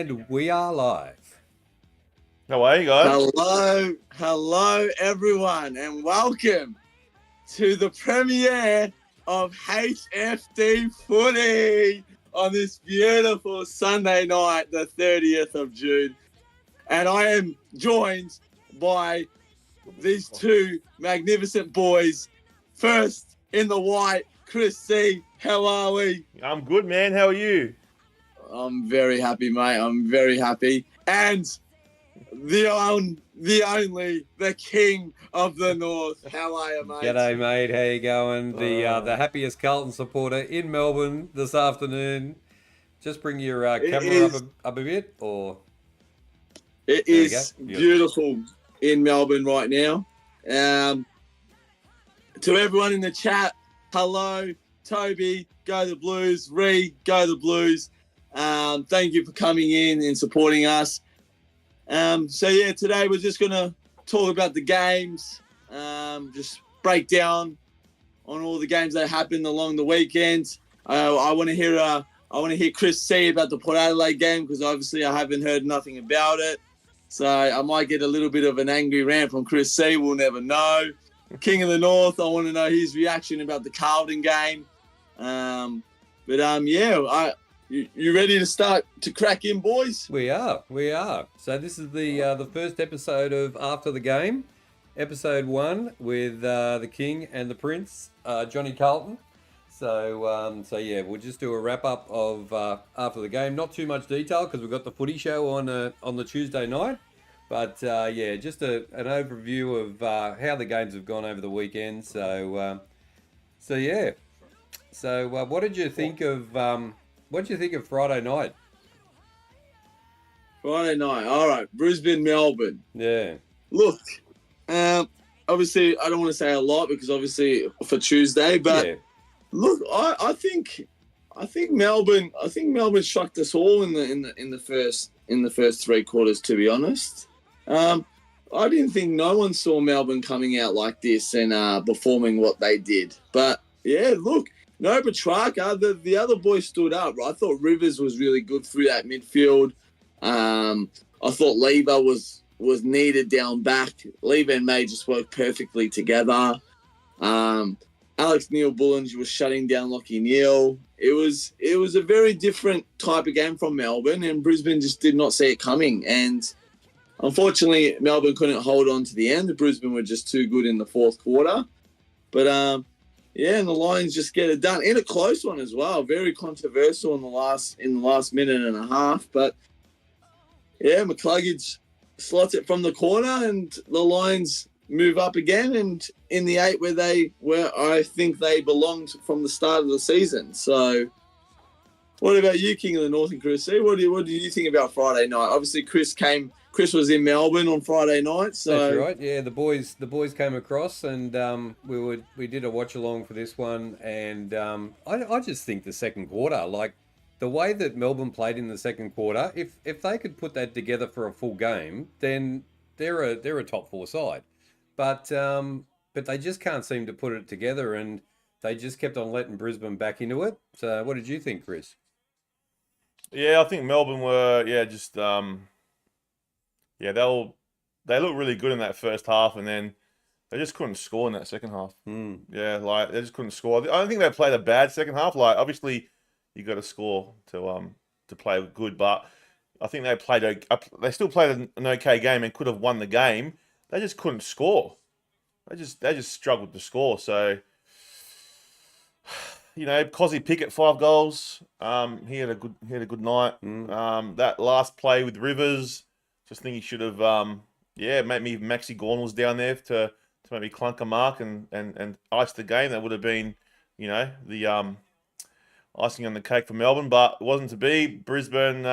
And we are live. How are you guys? Hello everyone, and welcome to the premiere of HFD Footy on this beautiful Sunday night, the 30th of June. And I am joined by these two magnificent boys. First, in the white, Chris C. How are we? I'm good, man. How are you? I'm very happy, mate. I'm very happy. And the only, the king of the north. How are you, mate? G'day, mate. How you going? The happiest Carlton supporter in Melbourne this afternoon. Just bring your camera up a bit, or it is beautiful in Melbourne right now. To everyone in the chat, hello, Toby, go the Blues. Ree, go the Blues. Thank you for coming in and supporting us. Today we're just going to talk about the games, just break down on all the games that happened along the weekend. I want to hear Chris C about the Port Adelaide game, because obviously I haven't heard nothing about it. So I might get a little bit of an angry rant from Chris C. We'll never know. King of the North, I want to know his reaction about the Carlton game. You ready to start to crack in, boys? We are. So this is the first episode of After the Game, episode 1 with the King and the Prince, Johnny Carlton. So we'll just do a wrap up of After the Game. Not too much detail because we've got the footy show on the Tuesday night. But just an overview of how the games have gone over the weekend. So what did you think of Friday night? Friday night, all right, Brisbane, Melbourne. Yeah. Look, obviously I don't want to say a lot because obviously for Tuesday, but yeah. Look, I think Melbourne shocked us all in the first three quarters. To be honest, I didn't think no one saw Melbourne coming out like this and performing what they did. But yeah, look, no Petrarca, the other boys stood up. I thought Rivers was really good through that midfield. I thought Lever was needed down back. Lever and May just worked perfectly together. Alex Neil-Bullen was shutting down Lachie Neale. It was a very different type of game from Melbourne, and Brisbane just did not see it coming. And unfortunately, Melbourne couldn't hold on to the end. Brisbane were just too good in the fourth quarter. But and the Lions just get it done in a close one as well. Very controversial in the last minute and a half. But yeah, McCluggage slots it from the corner, and the Lions move up again, and in the 8 where I think they belonged from the start of the season. So, what about you, King of the North and Chris? What do you think about Friday night? Obviously, Chris was in Melbourne on Friday night. So that's right. Yeah, the boys came across, and we did a watch along for this one. And I just think the second quarter, like the way that Melbourne played in the second quarter, if they could put that together for a full game, then they're a top 4 side. But they just can't seem to put it together, and they just kept on letting Brisbane back into it. So what did you think, Chris? Yeah, I think Melbourne were they looked really good in that first half, and then they just couldn't score in that second half. Yeah, like they just couldn't score. I don't think they played a bad second half. Like obviously, you got to score to play good, but I think they still played an okay game and could have won the game. They just couldn't score. They just struggled to score. So, Cozzy Pickett 5 goals. He had a good night. That last play with Rivers, just think he should have. Maybe Maxi Gawn was down there to maybe clunk a mark and ice the game. That would have been, the icing on the cake for Melbourne, but it wasn't to be. Brisbane,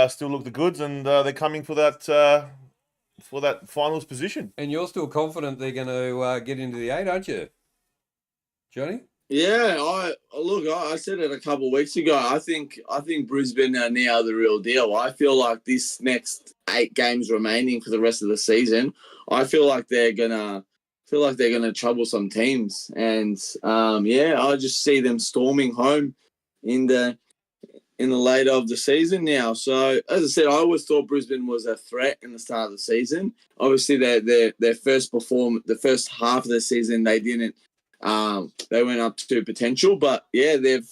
still look the goods, and they're coming for that finals position. And you're still confident they're going to get into the 8, aren't you, Johnny? Yeah, I said it a couple of weeks ago. I think Brisbane are now the real deal. I feel like this next 8 games remaining for the rest of the season, I feel like they're gonna trouble some teams. And I just see them storming home in the in the later of the season now. So as I said, I always thought Brisbane was a threat in the start of the season. Obviously, their first the first half of the season, they didn't. They went up to potential, but yeah, they've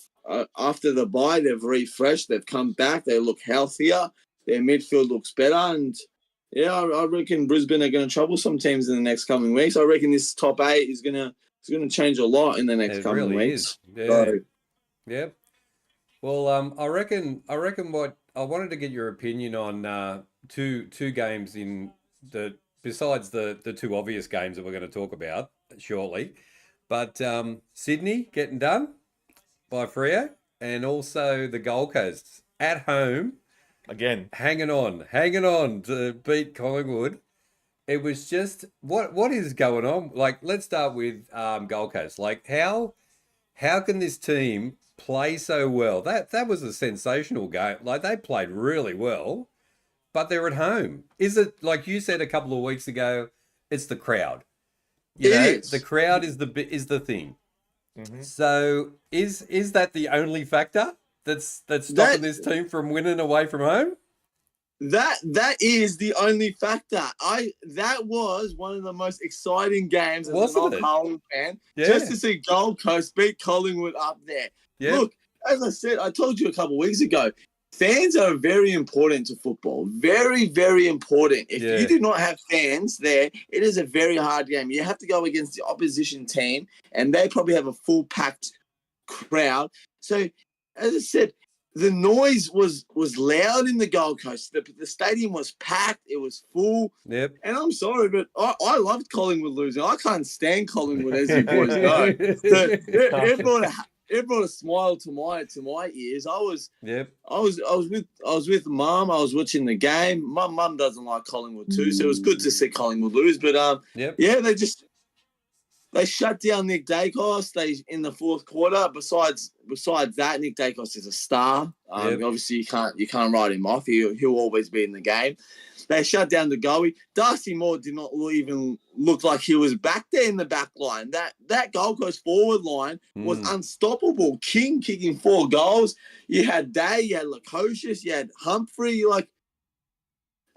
after the bye, they've refreshed. They've come back. They look healthier. Their midfield looks better, and yeah, I reckon Brisbane are going to trouble some teams in the next coming weeks. I reckon this top 8 is going to change a lot in the next coming really weeks. Is. Yeah. So, yeah. Well, I reckon what I wanted to get your opinion on two games in besides the two obvious games that we're going to talk about shortly, but Sydney getting done by Freo, and also the Gold Coast at home Again, hanging on to beat Collingwood. It was just what is going on? Like, let's start with Gold Coast. Like, how can this team play so well? That was a sensational game. Like, they played really well, but they're at home. Is it, like you said a couple of weeks ago, it's the crowd? You know, the crowd is the thing. Mm-hmm. So is that the only factor that's stopping this team from winning away from home? That is the only factor. That was one of the most exciting games as a non-Carlton fan, just to see Gold Coast beat Collingwood up there. Yeah. Look, as I said, I told you a couple of weeks ago, fans are very important to football. Very, very important. If you do not have fans there, it is a very hard game. You have to go against the opposition team, and they probably have a full packed crowd. So, as I said, the noise was loud in the Gold Coast. The stadium was packed. It was full. Yep. And I'm sorry, but I loved Collingwood losing. I can't stand Collingwood, as you boys know. So it brought a smile to my ears. I was with Mum. I was watching the game. My mum doesn't like Collingwood too, so it was good to see Collingwood lose. But they shut down Nick Dacos. In the fourth quarter. Besides that, Nick Dacos is a star. Obviously you can't write him off. He'll always be in the game. They shut down the goalie. Darcy Moore did not even look like he was back there in the back line. That Gold Coast forward line was unstoppable. King kicking 4 goals. You had Day, you had Lukosius, you had Humphrey. Like,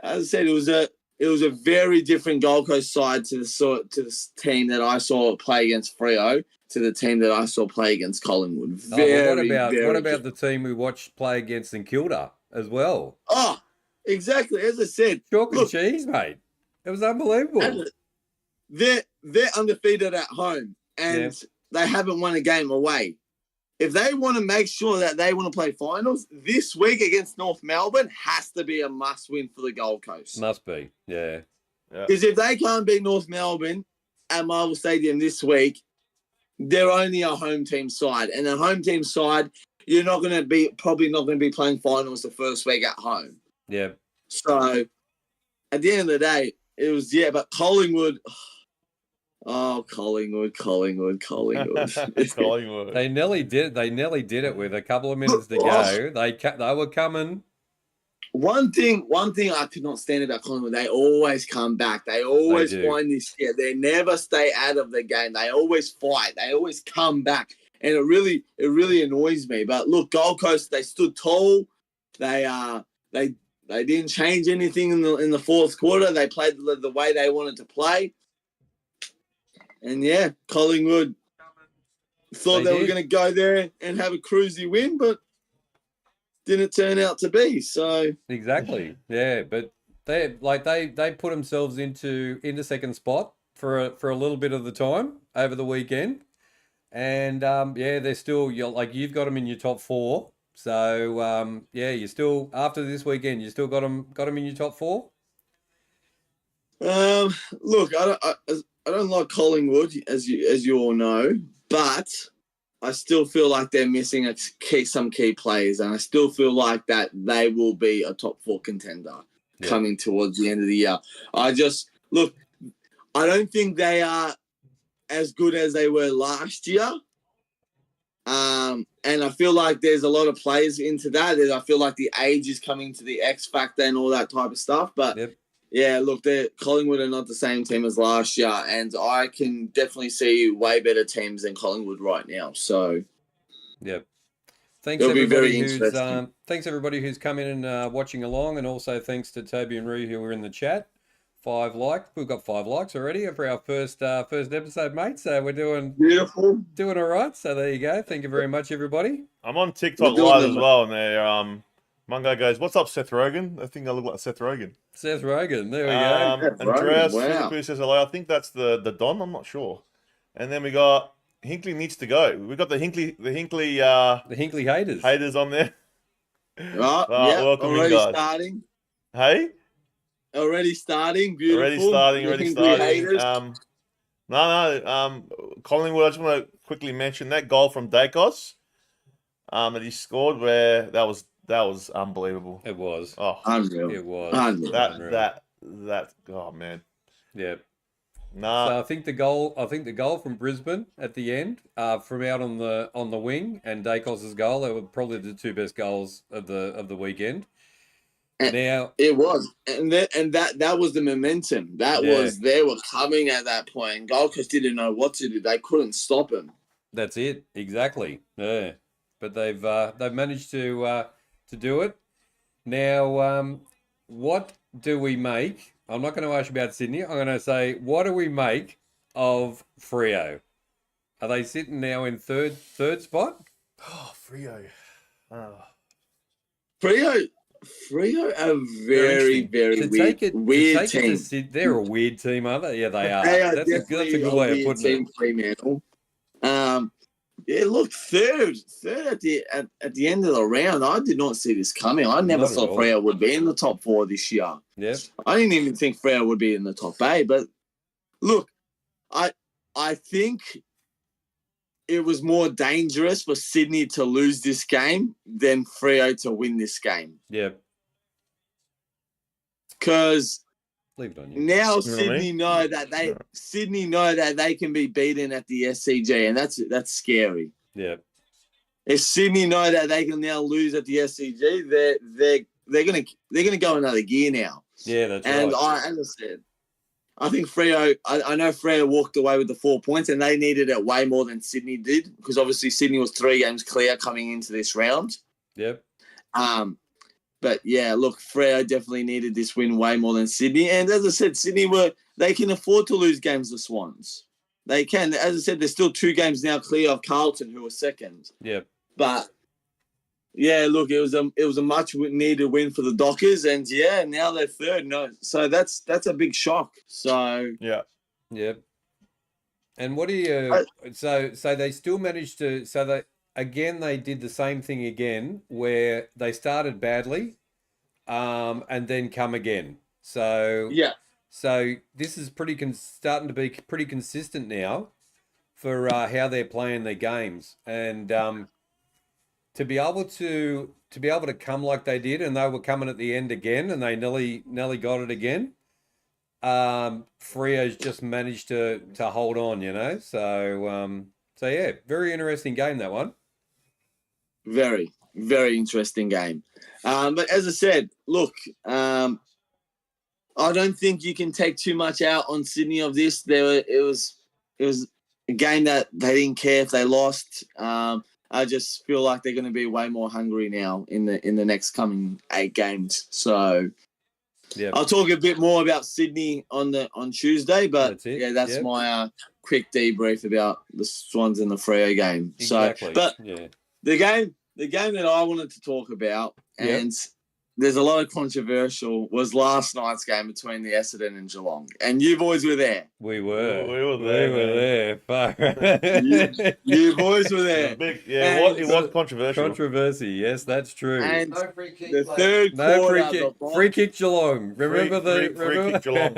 as I said, it was a very different Gold Coast side to the team that I saw play against Freo to the team that I saw play against Collingwood. What about the team we watched play against in Kilda as well? Oh, exactly. As I said, chalk and cheese, mate. It was unbelievable. They're undefeated at home, and they haven't won a game away. If they want to make sure that they want to play finals, this week against North Melbourne has to be a must-win for the Gold Coast. Must be, yeah. Because if they can't beat North Melbourne at Marvel Stadium this week, they're only a home team side. And a home team side, you're probably not going to be playing finals the first week at home. Yeah. So, at the end of the day, it was, but Collingwood... Oh, Collingwood. Collingwood. They nearly did it with a couple of minutes to go. They were coming. One thing I could not stand about Collingwood, they always come back. They always find this. Yeah, they never stay out of the game. They always fight. They always come back, and it really annoys me. But look, Gold Coast, they stood tall. They didn't change anything in the fourth quarter. They played the way they wanted to play. And Collingwood thought they were going to go there and have a cruisy win, but didn't turn out to be. So exactly, but they put themselves into second spot for a little bit of the time over the weekend, and they're still you've got them in your top 4. So you still after this weekend you still got them in your top 4. Look, I don't like Collingwood, as you all know, but I still feel like they're missing some key players, and I still feel like that they will be a top 4 contender coming towards the end of the year. I don't think they are as good as they were last year, and I feel like there's a lot of players into that. I feel like the age is coming to the X factor and all that type of stuff, but. Yeah, look, Collingwood are not the same team as last year, and I can definitely see way better teams than Collingwood right now. So, Thanks It'll be everybody very who's interesting. thanks everybody who's come in and watching along, and also thanks to Toby and Roo who were in the chat. 5 likes. We've got 5 likes already for our first episode, mate. So we're doing Beautiful. all right. So there you go. Thank you very much, everybody. I'm on TikTok We're doing live them. as well, and there, Mungo goes, "What's up, Seth Rogen?" I think I look like Seth Rogen. Seth Rogen. There we go. Seth Rogen, Andreas wow. Philippou says hello. I think that's the Don. I'm not sure. And then we got Hinkley needs to go. We got the Hinkley The Hinkley haters. haters on there. Right, yeah, welcome in, already guys. starting. Hey, Already starting. Beautiful. already The Hinkley starting. haters. Collingwood. I just want to quickly mention that goal from Dacos, that he scored. Where that was unbelievable. It was. Oh, Unreal. It was. Unreal. that. Oh man. Yeah. Nah. So I think the goal from Brisbane at the end, from out on the wing, and Dacos's goal, they were probably the 2 best goals of the weekend. Now It was, and that was the momentum. That was, they were coming at that point. Gold Coast didn't know what to do. They couldn't stop him. that's it exactly. Yeah, but they've managed to do it. Now, what do we make? I'm not going to ask you about Sydney. I'm going to say, what do we make of Freo? Are they sitting now in third spot? Oh, Freo. Oh. Freo are very, very weird team. They're a weird team, aren't they? Yeah, they are. They are That's a good way of putting it. Fremantle. Yeah, look, third at the end of the round. I did not see this coming. I never Not at thought all. Freo would be in the top 4 this year. Yep. I didn't even think Freo would be in the top 8. But look, I think it was more dangerous for Sydney to lose this game than Freo to win this game. Yep. Because Leave it on you. now You know what I Sydney mean? know that they can be beaten at the SCG, and that's scary. Yep. If Sydney know that they can now lose at the SCG, they're gonna go another gear now. Yeah, that's And right. as I said, I think Freo. I know Freo walked away with the 4 points, and they needed it way more than Sydney did, because obviously Sydney was 3 games clear coming into this round. Yep. But yeah, look, Freo definitely needed this win way more than Sydney. And as I said, they can afford to lose games to Swans. They can. As I said, they're still 2 games now clear of Carlton, who are second. Yep. But yeah, look, it was a much needed win for the Dockers, and yeah, now they're third. No, so that's a big shock. So Yeah. Yep. And what do you? So they still managed to. So they did the same thing again, where they started badly, and then come again. So yeah, So this is starting to be pretty consistent now for how they're playing their games, and to be able to come like they did, and they were coming at the end again, and they nearly got it again. Freo's just managed to hold on, you know. So yeah, very interesting game, that one. very, very interesting game. But as I said, look, I don't think you can take too much out on Sydney of this. It was a game that they didn't care if they lost. I just feel like they're going to be way more hungry now in the next coming 8 games. So yeah, I'll talk a bit more about Sydney on Tuesday. But that's my quick debrief about the Swans and the Freo game. Exactly. So, but yeah, the game that I wanted to talk about, and there's a lot of controversial, was last night's game between the Essendon and Geelong. And you boys were there. we were there. Fuck. You boys were there. It was controversial. Controversy, yes, that's true. And No free kick. the third quarter, free kick Geelong. Remember free kick Geelong.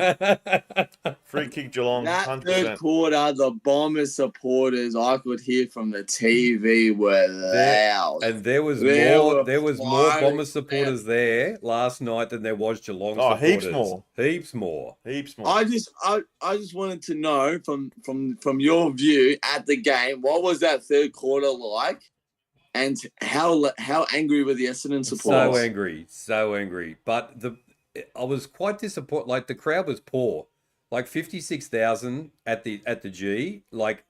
Free kick Geelong, that 100%. third quarter, the Bombers supporters, I could hear from the TV, were loud. And there was more firing Bomber supporters there last night than there was Geelong Oh, supporters. heaps more. Heaps more. I just wanted to know from your view at the game, what was that third quarter like, and how angry were the Essendon supporters? So angry. But I was quite disappointed. Like, the crowd was poor, like 56,000 at the G. Like,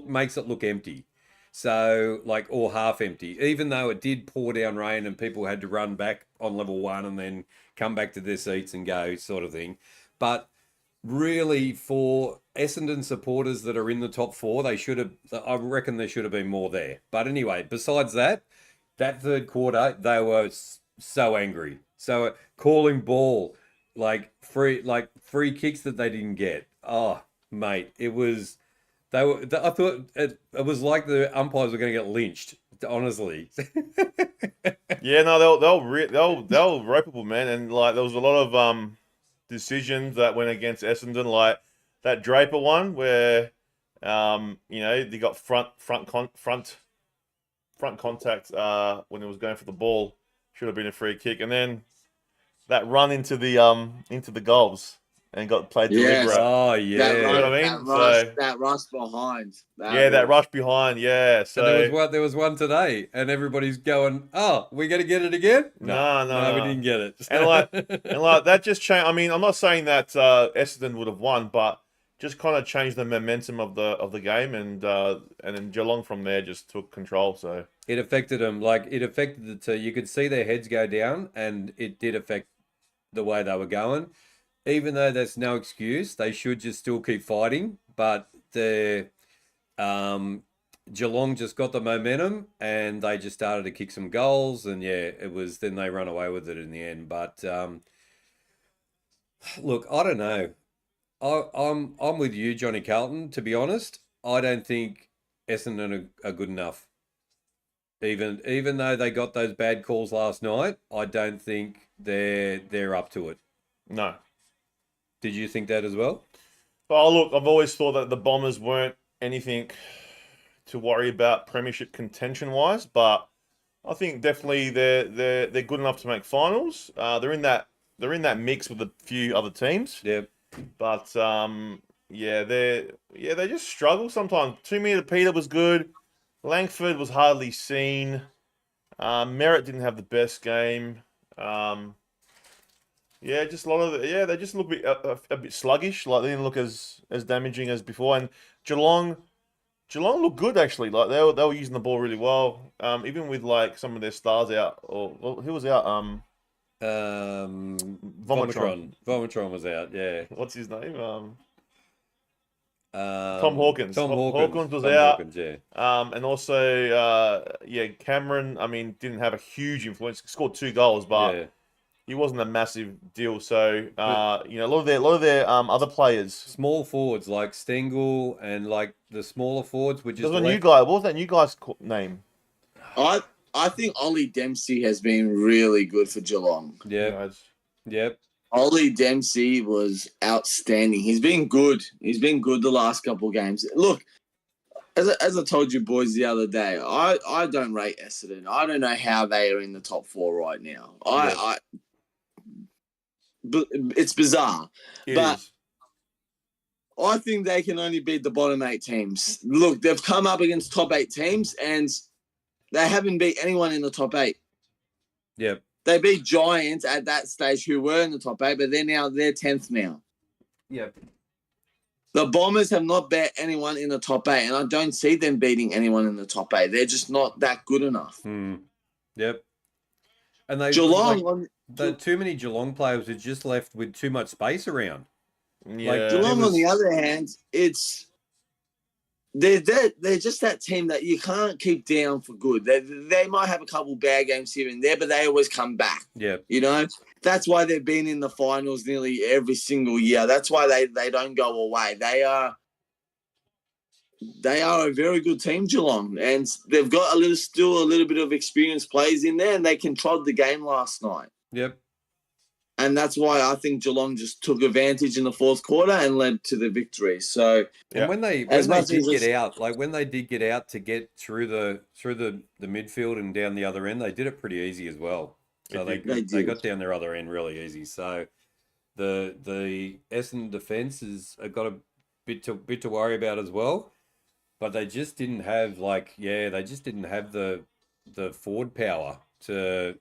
makes it look empty. So, like, or half empty, even though it did pour down rain and people had to run back on level one and then come back to their seats and go, sort of thing. But really, for Essendon supporters that are in the top four, I reckon there should have been more there. But anyway, besides that, that third quarter, they were so angry. So calling ball, like free kicks that they didn't get. Oh, mate, it was. I thought it was like the umpires were going to get lynched. Honestly. Yeah, no, they'll ropeable, man, and like there was a lot of decisions that went against Essendon, like that Draper one where they got front contact when it was going for the ball, should have been a free kick, and then that run into the goals and got played deliberate. Oh yeah, that you know what I mean? That rush behind. That rush behind. Yeah, so and there was one today, and everybody's going, "Oh, we going to get it again?" No, we didn't get it. and like that just changed. I mean, I'm not saying that Essendon would have won, but just kind of changed the momentum of the game, and then Geelong from there just took control. So it affected them. Like it affected the two. You could see their heads go down, and it did affect the way they were going. Even though that's no excuse, they should just still keep fighting. But the Geelong just got the momentum, and they just started to kick some goals, and then they run away with it in the end. But look, I don't know. I'm with you, Johnny Carlton. To be honest, I don't think Essendon are good enough. Even though they got those bad calls last night, I don't think they're up to it. no. Did you think that as well? Oh, look, I've always thought that the Bombers weren't anything to worry about premiership contention wise, but I think definitely they're good enough to make finals. They're in that mix with a few other teams. Yep. But they just struggle sometimes. 2 meter Peter was good. Langford was hardly seen. Merritt didn't have the best game. Just a lot of they just look a bit sluggish. Like they didn't look as damaging as before. And Geelong looked good actually. Like they were using the ball really well. Even with like some of their stars out, who was out? Vomitron. Vomitron was out. Yeah. What's his name? Tom Hawkins. Tom Hawkins was Tom out. Hawkins, yeah. And also Cameron. I mean, didn't have a huge influence. Scored 2 goals, but he wasn't a massive deal. So a lot of their other players, small forwards like Stengel and like the smaller forwards were just. There's a new guy. What was that new guy's name? I think Ollie Dempsey has been really good for Geelong. Yep. Ollie Dempsey was outstanding. He's been good. He's been good the last couple of games. Look, as I told you boys the other day, I don't rate Essendon. I don't know how they are in the top 4 right now. It's bizarre. I think they can only beat the bottom 8 teams. Look, they've come up against top 8 teams and they haven't beat anyone in the top 8. Yep. They beat Giants at that stage who were in the top 8, but they're 10th now. Yep. The Bombers have not bet anyone in the top 8, and I don't see them beating anyone in the top 8. They're just not that good enough. Yep. And they Geelong too many Geelong players are just left with too much space around. Yeah. Geelong, on the other hand, they're just that team that you can't keep down for good. They might have a couple bad games here and there, but they always come back. Yeah. That's why they've been in the finals nearly every single year. That's why they don't go away. They are a very good team, Geelong, and they've got still a little bit of experienced players in there, and they controlled the game last night. Yep. And that's why I think Geelong just took advantage in the fourth quarter and led to the victory. So, and when they did get out to get through the midfield and down the other end, they did it pretty easy as well. So they got down their other end really easy. So the Essendon defense has got a bit to worry about as well. But they just didn't have the forward power to,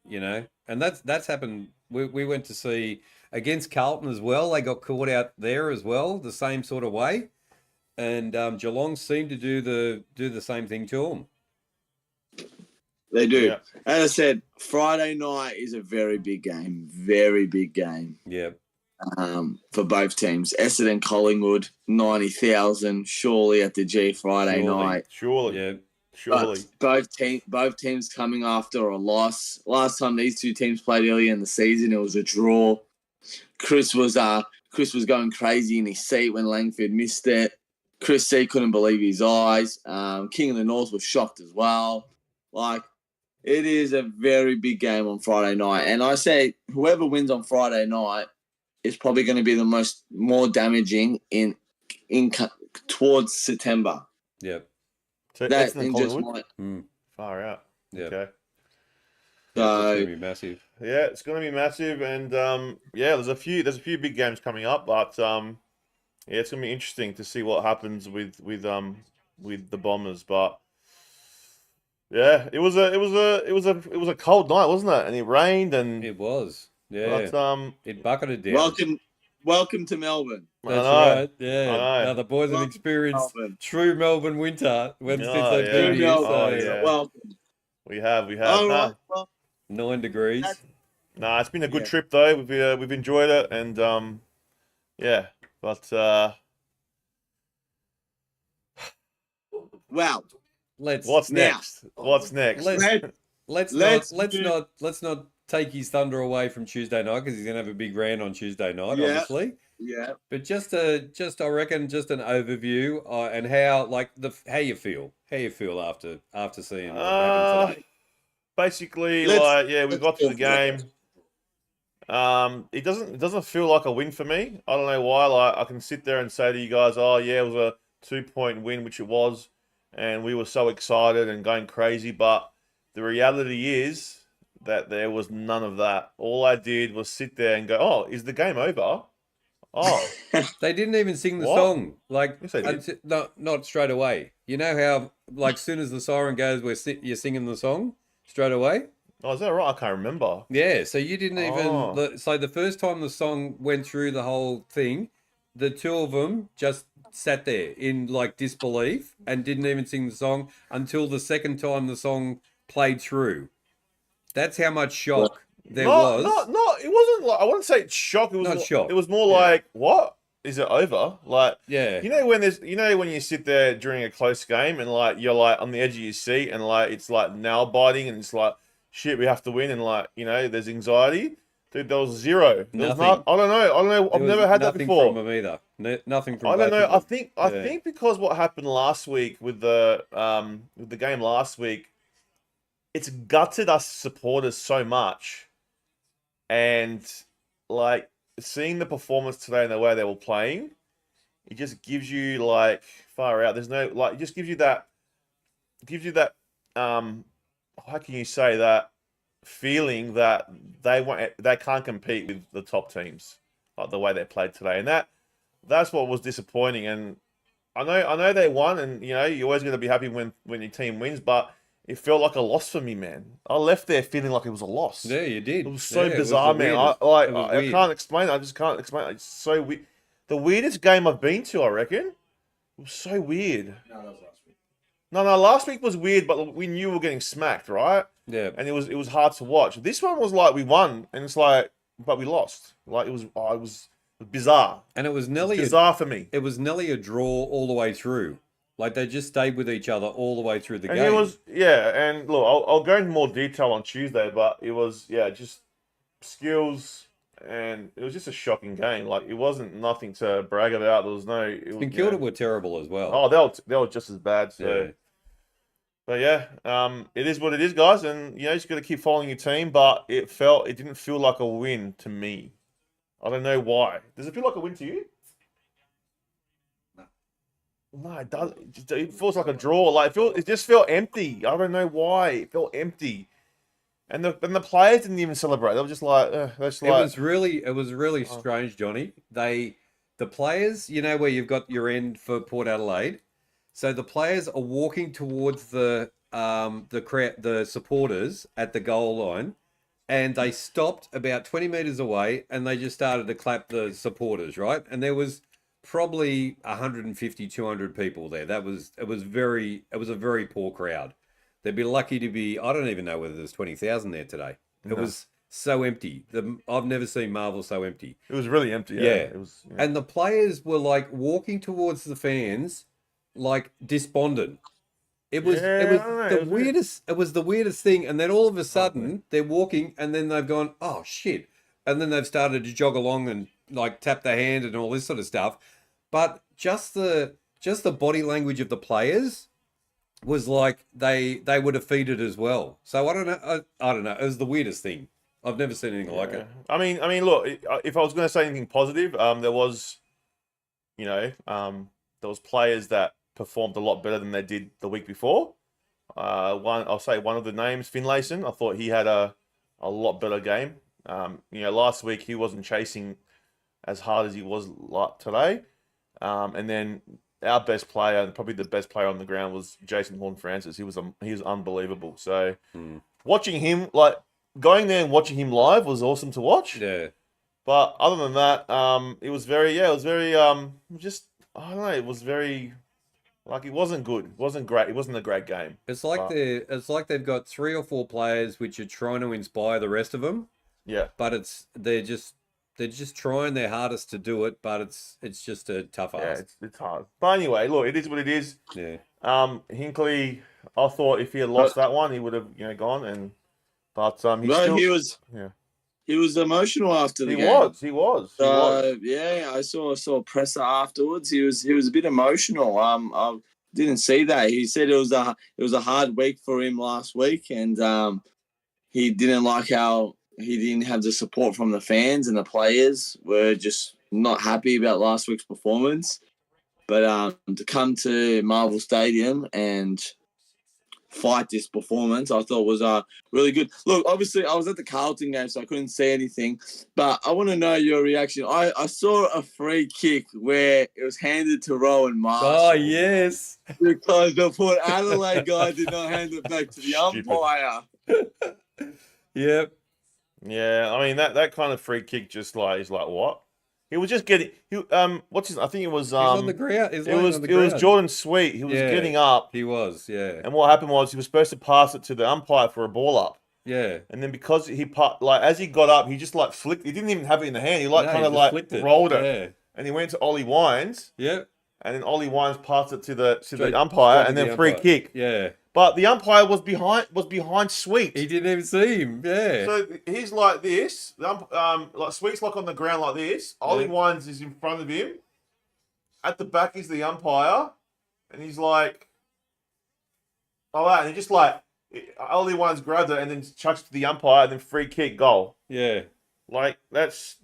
and that's happened. We went to see against Carlton as well. They got caught out there as well, the same sort of way. And Geelong seemed to do the same thing to them. They do. Yeah. As I said, Friday night is a very big game. Very big game. Yeah. For both teams. Essendon, Collingwood, 90,000 surely at the G Friday night. Surely. Yeah. Surely. But both teams coming after a loss. Last time these two teams played earlier in the season, it was a draw. Chris was going crazy in his seat when Langford missed it. Chris C couldn't believe his eyes. King of the North was shocked as well. Like, it is a very big game on Friday night. And I say whoever wins on Friday night is probably going to be the more damaging in towards September. Yep. So That Essendon, in just Collingwood? my, Far out. Yeah. Okay. Yeah, it's gonna be massive. Yeah, it's going to be massive, and there's a few big games coming up, but it's going to be interesting to see what happens with the Bombers. But yeah, it was a cold night, wasn't it? And it rained, and It was. Yeah. but, It bucketed down. welcome to Melbourne. That's I know. right. Yeah. I know. Now the boys have Welcome to experienced Melbourne. true Melbourne winter since Oh, they've yeah. been here. Melbourne. So yeah. Welcome. we have. All Nah, right. Well, 9 degrees. nah, it's been a good Yeah. trip though. We've enjoyed it, and yeah, but wow. Let's what's Now- next? What's next? let's let's not take his thunder away from Tuesday night because he's gonna have a big rant on Tuesday night, Yeah. obviously. Yeah. But I reckon just an overview and how you feel after seeing what happened today. Basically, Let's- we got to the game. It doesn't feel like a win for me. I don't know why. Like, I can sit there and say to you guys, "Oh yeah, it was a 2-point win," which it was, and we were so excited and going crazy. But the reality is that there was none of that. All I did was sit there and go, "Oh, is the game over?" Oh, They didn't even sing the What? song. Like, Yes, they did. not straight away. You know how, like, soon as the siren goes, you're singing the song straight away? oh, is that right? I can't remember. Yeah, so you didn't even... Oh. So the first time the song went through the whole thing, the two of them just sat there in, like, disbelief and didn't even sing the song until the second time the song played through. That's how much shock there was. No, it wasn't like, I wouldn't say it's shock. It was Not shock. It was more Yeah. like, what? Is it over? Like, Yeah. you know when you sit there during a close game and like you're like on the edge of your seat and like it's like nail biting and it's like shit, we have to win and like, you know, there's anxiety. Dude, there was zero. There was Nothing. I don't know. I've There never was had that nothing before. from them either. Nothing from I don't both know. of them. I Yeah. think because what happened last week with the game last week, it's gutted us supporters so much, and like seeing the performance today and the way they were playing, it just gives you like far out. There's no like, it just gives you that how can you say that feeling that they can't compete with the top teams like the way they played today, and that's what was disappointing. And I know they won, and you know you're always going to be happy when your team wins, but it felt like a loss for me, man. I left there feeling like it was a loss. Yeah, you did. It was so Yeah, bizarre, the man. weirdest. It was I weird. can't explain it. I just can't explain it. It's so weird. The weirdest game I've been to, I reckon. It was so weird. No, that was last week. No, last week was weird, but we knew we were getting smacked, right? Yeah. And it was hard to watch. This one was like we won, and it's like, but we lost. Like it was bizarre. And it was It was nearly bizarre for me. a draw all the way through. Like they just stayed with each other all the way through the And game. it was, and look, I'll go into more detail on Tuesday, but it was, just skills, and it was just a shocking game. Like, it wasn't nothing to brag about. There was no... St Kilda were terrible as well. Oh, they were just as bad, so... Yeah. But yeah, it is what it is, guys, and, you just got to keep following your team, but it didn't feel like a win to me. I don't know why. Does it feel like a win to you? No, it doesn't. It feels like a draw. Like it just felt empty. I don't know why. It felt empty, and the players didn't even celebrate. They were just like, that's It like. was really strange, Johnny. The players, you know where you've got your end for Port Adelaide, so the players are walking towards the crowd, the supporters at the goal line, and they stopped about 20 meters away, and they just started to clap the supporters, right? And there was probably 150, 200 people there. It was a very poor crowd. They'd be lucky to be. I don't even know whether there's 20,000 there today. It No. was so empty. I've never seen Marvel so empty. It was really empty. Yeah. It was. Yeah. And the players were like walking towards the fans, like despondent. It was Yeah, it was I don't know, the it was weird. weirdest. It was the weirdest thing. And then all of a sudden they're walking, and then they've gone, oh shit, and then they've started to jog along and like tap their hand and all this sort of stuff. But just the body language of the players was like they were defeated as well. So I don't know. I don't know. It was the weirdest thing. I've never seen anything like it. I mean, look. If I was going to say anything positive, there was, there was players that performed a lot better than they did the week before. I'll say one of the names, Finlayson. I thought he had a lot better game. Last week he wasn't chasing as hard as he was like today. And then our best player, and probably the best player on the ground, was Jason Horne-Francis. He was unbelievable. So watching him, like going there and watching him live, was awesome to watch. Yeah. But other than that, it was very, just, I don't know, it was very, like, it wasn't good. It wasn't great. It wasn't a great game. It's like they've got 3 or 4 players which are trying to inspire the rest of them. Yeah. But they're just trying their hardest to do it, but it's just a tough ask. Yeah, it's hard. But anyway, look, it is what it is. Yeah. Hinkley, I thought if he had lost that one, he would have, gone. He was emotional after the game. He was. Yeah, I saw a presser afterwards. He was a bit emotional. I didn't see that. He said it was a hard week for him last week, and he didn't like how he didn't have the support from the fans, and the players were just not happy about last week's performance. But to come to Marvel Stadium and fight this performance, I thought was really good. Look, obviously, I was at the Carlton game, so I couldn't see anything. But I want to know your reaction. I saw a free kick where it was handed to Rowan Marshall. Oh, yes. Because the Port Adelaide guy did not hand it back to the umpire. Yep. Yeah, I mean that kind of free kick just like is like what? He was just getting what's his? I think it was He's on the ground. It was Jordan Sweet. He was getting up. He was, yeah. And what happened was he was supposed to pass it to the umpire for a ball up. Yeah. And then because as he got up, he just like flicked. He didn't even have it in the hand. He rolled it. Yeah. And he went to Ollie Wines. Yep. And then Ollie Wines passed it to the umpire, and then free kick. Yeah. But the umpire was behind Sweet. He didn't even see him. Yeah. So he's like this. Like Sweet's like on the ground like this. Ollie Wines is in front of him. At the back is the umpire, and he's like, oh, and he just like Ollie Wines grabs it and then chucks it to the umpire, and then free kick goal. Yeah. Like that's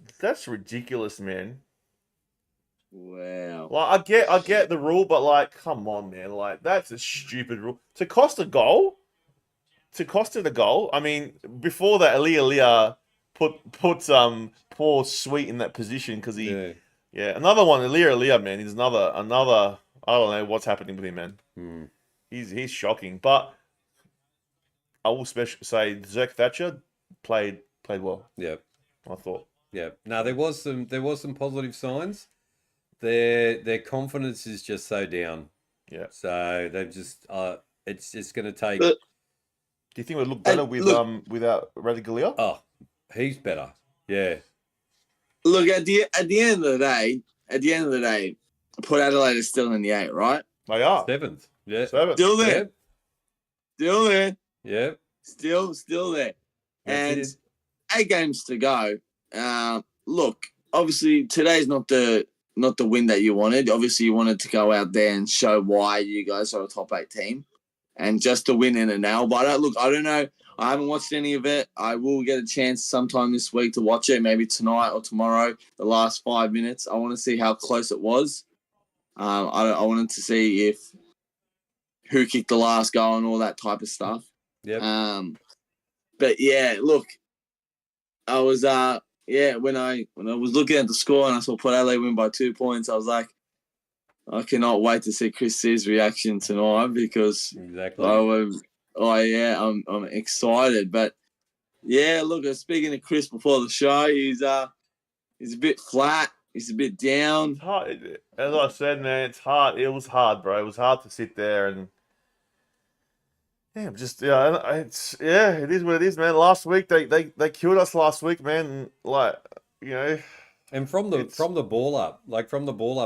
ridiculous, man. Wow. Like I get the rule, but like, come on, man. Like that's a stupid rule. To cost it a goal. I mean, before that, Aaliyah put poor Sweet in that position because he. Yeah. Another one, Aaliyah, man. He's another. I don't know what's happening with him, man. He's shocking, but I will say Zach Thatcher played well. Yeah. I thought. Yeah. No, there was some positive signs. Their confidence is just so down. Yeah. So they've just it's just going to take. But, do you think it would look better without Radigalia? Oh, he's better. Yeah. Look, at the end of the day, Port Adelaide is still in the 8, right? They are 7th. Yeah. 7th. Still there. Yep. Still there. Yeah. Still there. And That's 8 games to go. Look, obviously today's not the win that you wanted. Obviously, you wanted to go out there and show why you guys are a top 8 team, and just to win in and now. But I don't know. I haven't watched any of it. I will get a chance sometime this week to watch it, maybe tonight or tomorrow. The last 5 minutes, I want to see how close it was. I wanted to see who kicked the last goal and all that type of stuff. Yeah. But yeah, look, I was when I was looking at the score and I saw Port Adelaide win by 2 points, I was like, I cannot wait to see Chris Sears' reaction tonight because exactly. I'm excited. But yeah, look, speaking to Chris before the show, he's a bit flat. He's a bit down. It's hard. As I said, man, it's hard. It was hard, bro. It was hard to sit there and Yeah, it is what it is, man. Last week they killed us last week, man. And, like, you know, And from the it's from the ball up,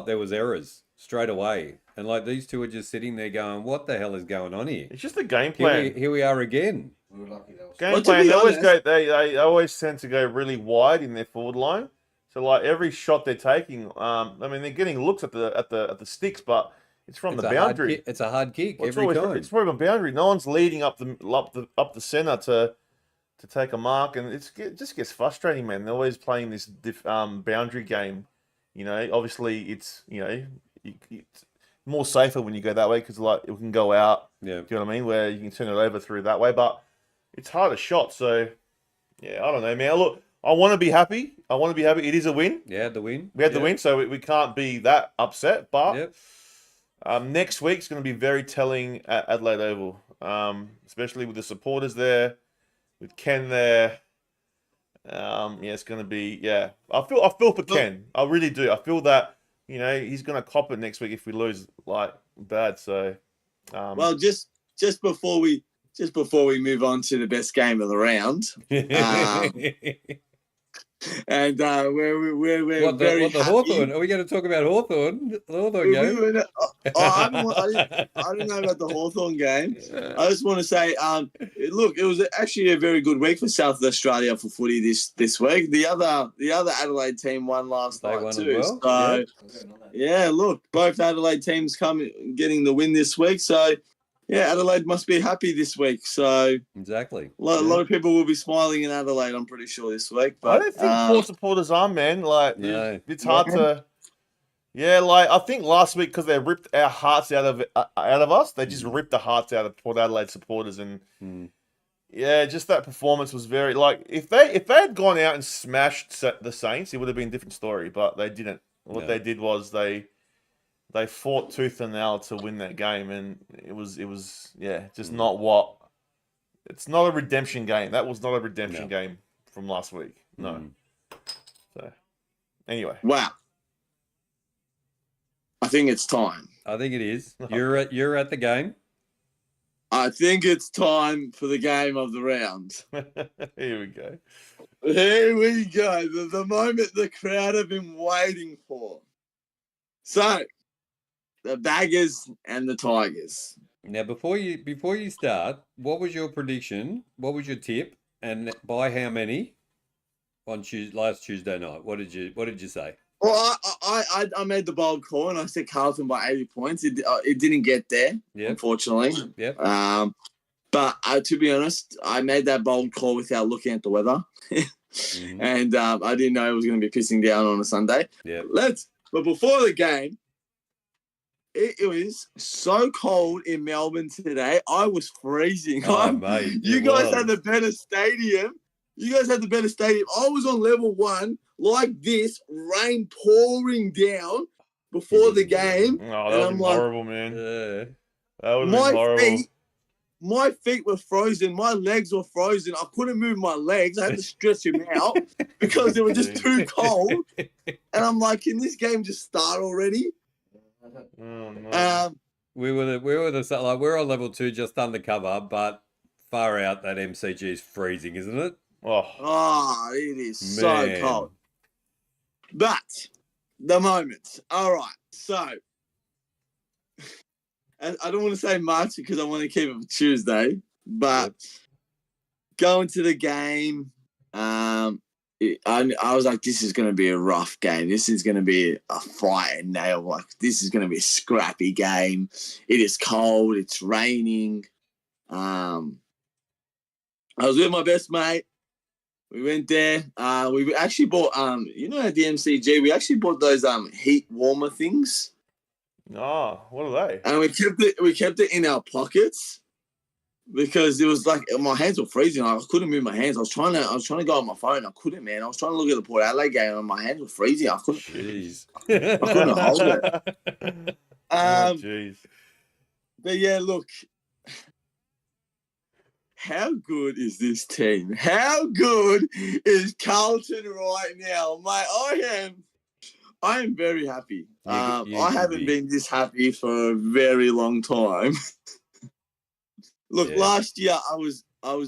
there was errors straight away, and like these two are just sitting there going, "What the hell is going on here?" it's just the game Here plan. we are again. We were lucky that was. Game Well, to plan. be They always honest, They always tend to go really wide in their forward line. So like every shot they're taking, I mean they're getting looks at the sticks, but it's from the boundary. It's a hard kick Well, every time. it's from a boundary. No one's leading up the center to take a mark, and it just gets frustrating, man. They're always playing this boundary game. You know, obviously it's it's more safer when you go that way because like it can go out. Yeah. Do you know what I mean? Where you can turn it over through that way, but it's harder shot. So yeah, I don't know, man. Look, I want to be happy. It is a win. Yeah, the win. We had the win, so we can't be that upset. But Yep. next week's going to be very telling at Adelaide Oval, especially with the supporters there, with Ken there. Yeah, it's going to be. Yeah, I feel for Ken. I really do. I feel that he's going to cop it next week if we lose like bad. So, well, just before we move on to the best game of the round, and we're What very the happy. Hawthorn? Are we going to talk about Hawthorn? The Hawthorn game? I don't know about the Hawthorn game. I just want to say, look, it was actually a very good week for South Australia for footy this week. The other Adelaide team won last They night won as too. well. So Yep. yeah, look, both Adelaide teams getting the win this week. So yeah, Adelaide must be happy this week. So Exactly. a lot of people will be smiling in Adelaide, I'm pretty sure, this week. But I don't think poor supporters are, man. Like, No. it's hard to. Yeah, like I think last week because they ripped our hearts out of us, they just ripped the hearts out of Port Adelaide supporters, and yeah, just that performance was very like if they had gone out and smashed the Saints, it would have been a different story, but they didn't. What they did was they fought tooth and nail to win that game, and it was just not what. It's not a redemption game. That was not a redemption game from last week. No. So anyway, wow. I think it's time. I think it is. You're at the game. I think it's time for the game of the round. Here we go. Here we go. The moment the crowd have been waiting for. So, the Baggers and the Tigers. Now, before you start, what was your prediction? What was your tip? And by how many on last Tuesday night? What did you say? Well, I made the bold call and I said Carlton by 80 points. It didn't get there, unfortunately. Yep. But to be honest, I made that bold call without looking at the weather. And I didn't know it was going to be pissing down on a Sunday. Yeah. But before the game, it was so cold in Melbourne today. I was freezing. Oh, mate, you guys had the better stadium. I was on level 1 like this, rain pouring down before the game. Oh, that would be horrible, man. Yeah. That would be horrible. My feet were frozen. My legs were frozen. I couldn't move my legs. I had to stretch them out because they were just too cold. And I'm like, can this game just start already? Oh, no. We're on level 2 just undercover, but far out that MCG is freezing, isn't it? Oh, it is so cold. But the moment. All right. So I don't want to say much because I want to keep it for Tuesday, but going to the game, I was like, this is going to be a rough game. This is going to be a fight and nail. Like, this is going to be a scrappy game. It is cold. It's raining. I was with my best mate. We went there. We actually bought, at the MCG, we actually bought those heat warmer things. Oh, what are they? And we kept it in our pockets because it was like my hands were freezing. I couldn't move my hands. I was trying to go on my phone. I couldn't, man. I was trying to look at the Port Adelaide game and my hands were freezing. I couldn't. Jeez. I couldn't hold it. Jeez. But yeah, look. How good is this team? How good is Carlton right now, mate? I am very happy. I haven't been this happy for a very long time. Look, Yeah. last year I was all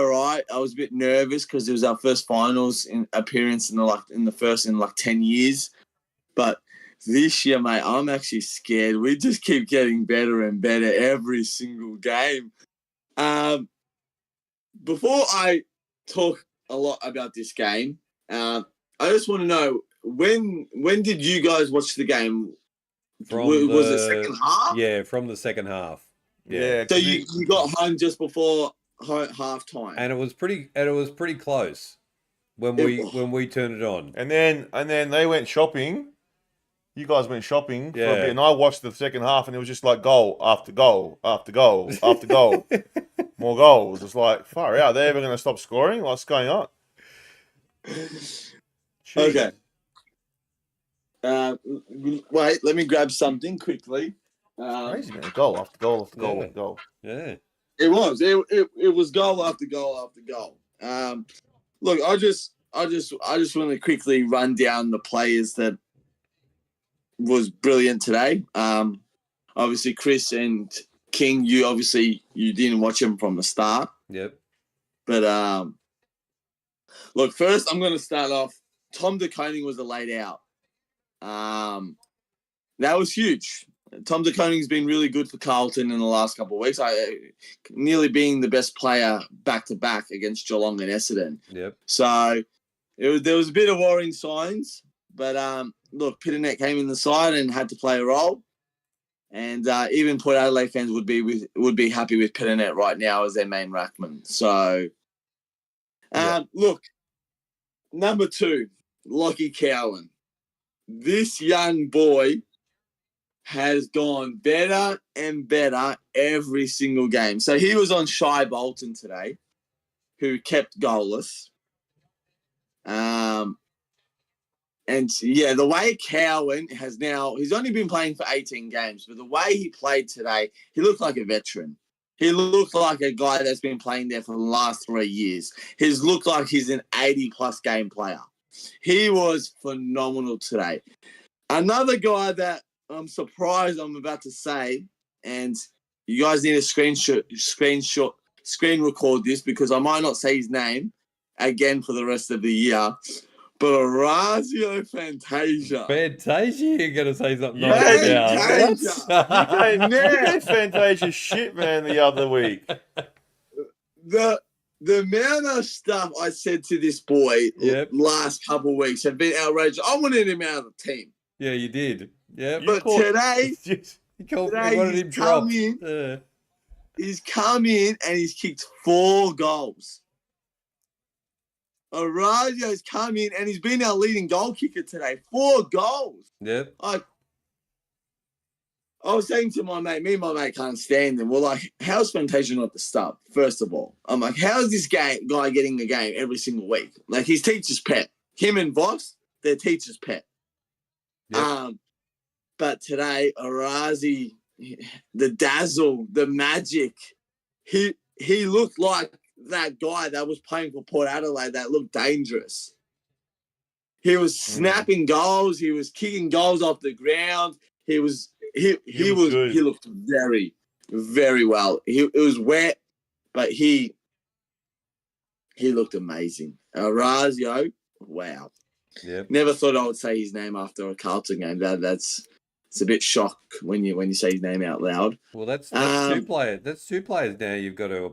right. I was a bit nervous because it was our first finals appearance in the 10 years. But this year, mate, I'm actually scared. We just keep getting better and better every single game. Before I talk a lot about this game, I just want to know when did you guys watch the game? Was it second half? Yeah, from the second half. Yeah. So you got home just before half time, And it was pretty close when we turned it on. And then they went shopping. You guys went shopping for a Yeah. bit, and I watched the second half, and it was just like goal after goal after goal after goal, more goals. It's like, far out. They're ever going to stop scoring? What's going on? Jeez. Okay. Wait, let me grab something quickly. Crazy, man. Goal after goal after goal Yeah. after goal. Yeah. It was goal after goal after goal. Look, I just want to quickly run down the players that was brilliant today. Obviously Chris and King, you didn't watch him from the start. Yep. But look, first I'm going to start off. Tom De Koning was a laid out. That was huge. Tom De Koning's been really good for Carlton in the last couple of weeks. Nearly being the best player back to back against Geelong and Essendon. Yep. So there was a bit of worrying signs, but look, Pitternet came in the side and had to play a role. And even Port Adelaide fans would be happy with Pitternet right now as their main ruckman. So, Look, number 2, Lockie Cowan. This young boy has gone better and better every single game. So he was on Shai Bolton today, who kept goalless. And yeah, the way Cowan he's only been playing for 18 games, but the way he played today, he looked like a veteran. He looked like a guy that's been playing there for the last 3 years. He's looked like he's an 80-plus game player. He was phenomenal today. Another guy that I'm surprised I'm about to say, and you guys need to screen record this because I might not say his name again for the rest of the year. But Orazio Fantasia. Fantasia, you're going to say something nice about. You gave Fantasia shit, man, the other week. The amount of stuff I said to this boy last couple of weeks have been outrageous. I wanted him out of the team. Yeah, you did. Yeah. But today, he's come in and he's kicked 4 goals. Orazio's come in and he's been our leading goal kicker today. 4 goals. Yep. I was saying to my mate, me and my mate can't stand him. We're like, how's Fantasia not the start? First of all, I'm like, how's this guy getting a game every single week? Like, he's teacher's pet. Him and Voss, they're teacher's pet. Yep. But today, Orazi, the dazzle, the magic, he looked like that guy that was playing for Port Adelaide that looked dangerous. He was snapping goals. He was kicking goals off the ground. He looked very, very well. It was wet, but he looked amazing. Orazio, wow. Yep. Never thought I would say his name after a Carlton game. It's a bit shock when you say his name out loud. Well, that's 2 players. That's 2 players now you've got to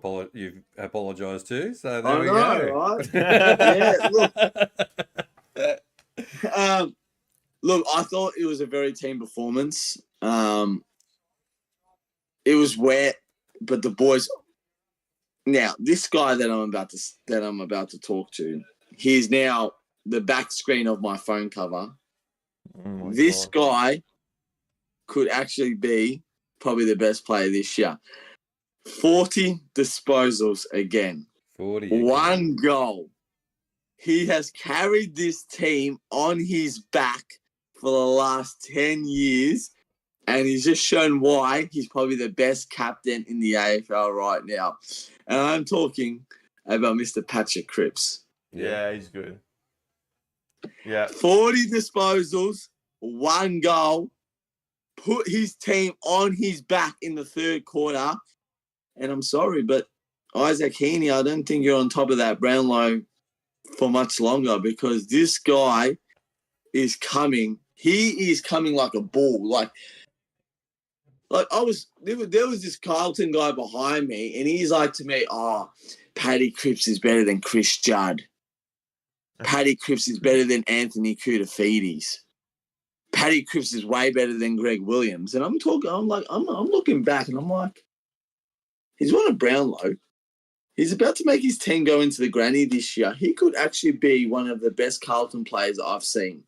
apologise to. So there we go. Right? Yeah, look, I thought it was a very team performance. It was wet, but the boys. Now, this guy that I'm about to talk to, he's now the back screen of my phone cover. Oh this guy could actually be probably the best player this year. 40 disposals again. 40. 1 goal. He has carried this team on his back for the last 10 years, and he's just shown why he's probably the best captain in the AFL right now. And I'm talking about Mr. Patrick Cripps. Yeah, he's good. Yeah. 40 disposals, 1 goal, put his team on his back in the 3rd quarter, And I'm sorry, but Isaac Heaney, I don't think you're on top of that Brownlow for much longer, because this guy is coming. He is coming like a bull. Like there was this Carlton guy behind me, and he's like to me, "Oh, Paddy Cripps is better than Chris Judd. Paddy Cripps is better than Anthony Koutafidis. Paddy Cripps is way better than Greg Williams." And I'm looking back, and I'm like, he's won a Brownlow. He's about to make his 10 go into the granny this year. He could actually be one of the best Carlton players I've seen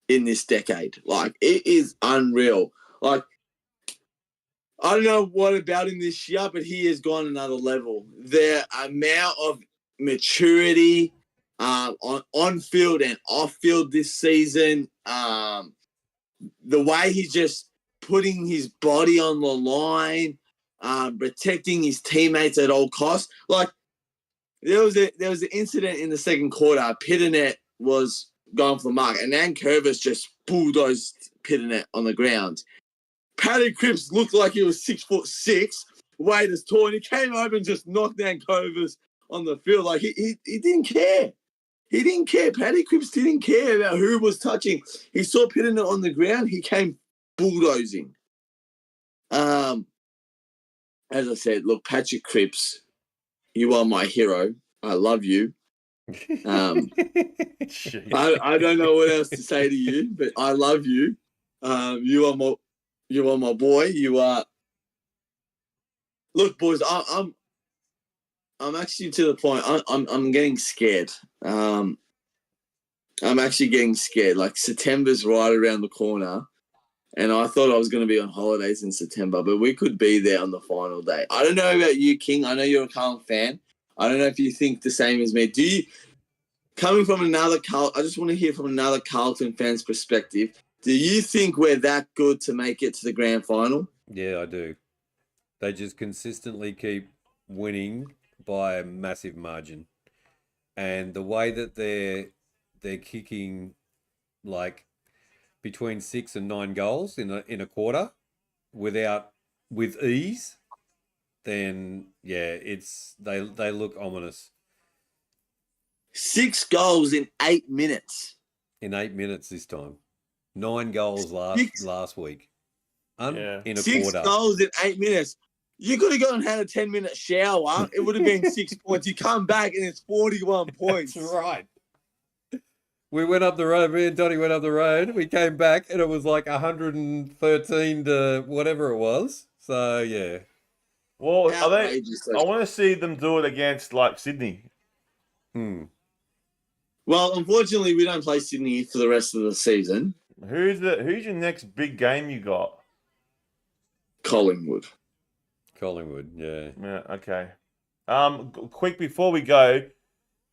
in this decade. Like, it is unreal. Like, I don't know what about him this year, but he has gone another level. The amount of maturity on field and off field this season, the way he's just putting his body on the line, protecting his teammates at all costs. Like, there was an incident in the second quarter. Pitternet was going for the mark, and then Curvis just bulldozed Pitternet on the ground. Paddy Cripps looked like he was 6'6", weighed as tall, and he came over and just knocked down Curvis on the field. Like, he didn't care. He didn't care. Paddy Cripps didn't care about who was touching. He saw Pitternet on the ground. He came bulldozing. As I said, look, Patrick Cripps, you are my hero. I love you. I don't know what else to say to you, but I love you. You are my boy. You are. Look, boys, I'm actually to the point. I'm getting scared. I'm actually getting scared. Like, September's right around the corner. And I thought I was going to be on holidays in September, but we could be there on the final day. I don't know about you, King. I know you're a Carlton fan. I don't know if you think the same as me. Do you, coming from another Carlton, I just want to hear from another Carlton fan's perspective. Do you think we're that good to make it to the grand final? Yeah, I do. They just consistently keep winning by a massive margin. And the way that they're kicking, like, between 6 and 9 goals in a quarter with ease, then yeah, they look ominous. 6 goals in 8 minutes. In 8 minutes this time. 9 goals last week. In a 6 quarter. Goals in 8 minutes. You could have gone and had a 10-minute shower. It would have been 6 points. You come back and it's 41 points. That's right. We went up the road. Me and Donnie went up the road. We came back and it was like 113 to whatever it was. So yeah. Well, I want to see them do it against, like, Sydney. Well, unfortunately, we don't play Sydney for the rest of the season. Who's your next big game you got? Collingwood, yeah. Yeah, okay. Quick before we go,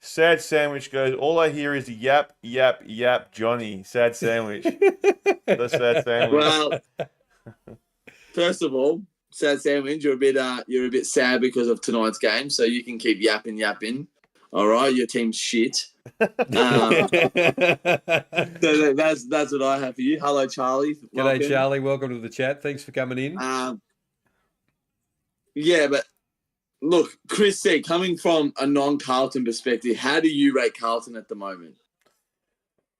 Sad Sandwich goes, all I hear is yap, yap, yap, Johnny. Sad Sandwich. The Sad Sandwich. Well, first of all, Sad Sandwich, you're a bit sad because of tonight's game, so you can keep yapping. All right, your team's shit. So that's what I have for you. Hello, Charlie. G'day, Charlie. Welcome to the chat. Thanks for coming in. Yeah, but look, Chris said, coming from a non-Carlton perspective, how do you rate Carlton at the moment?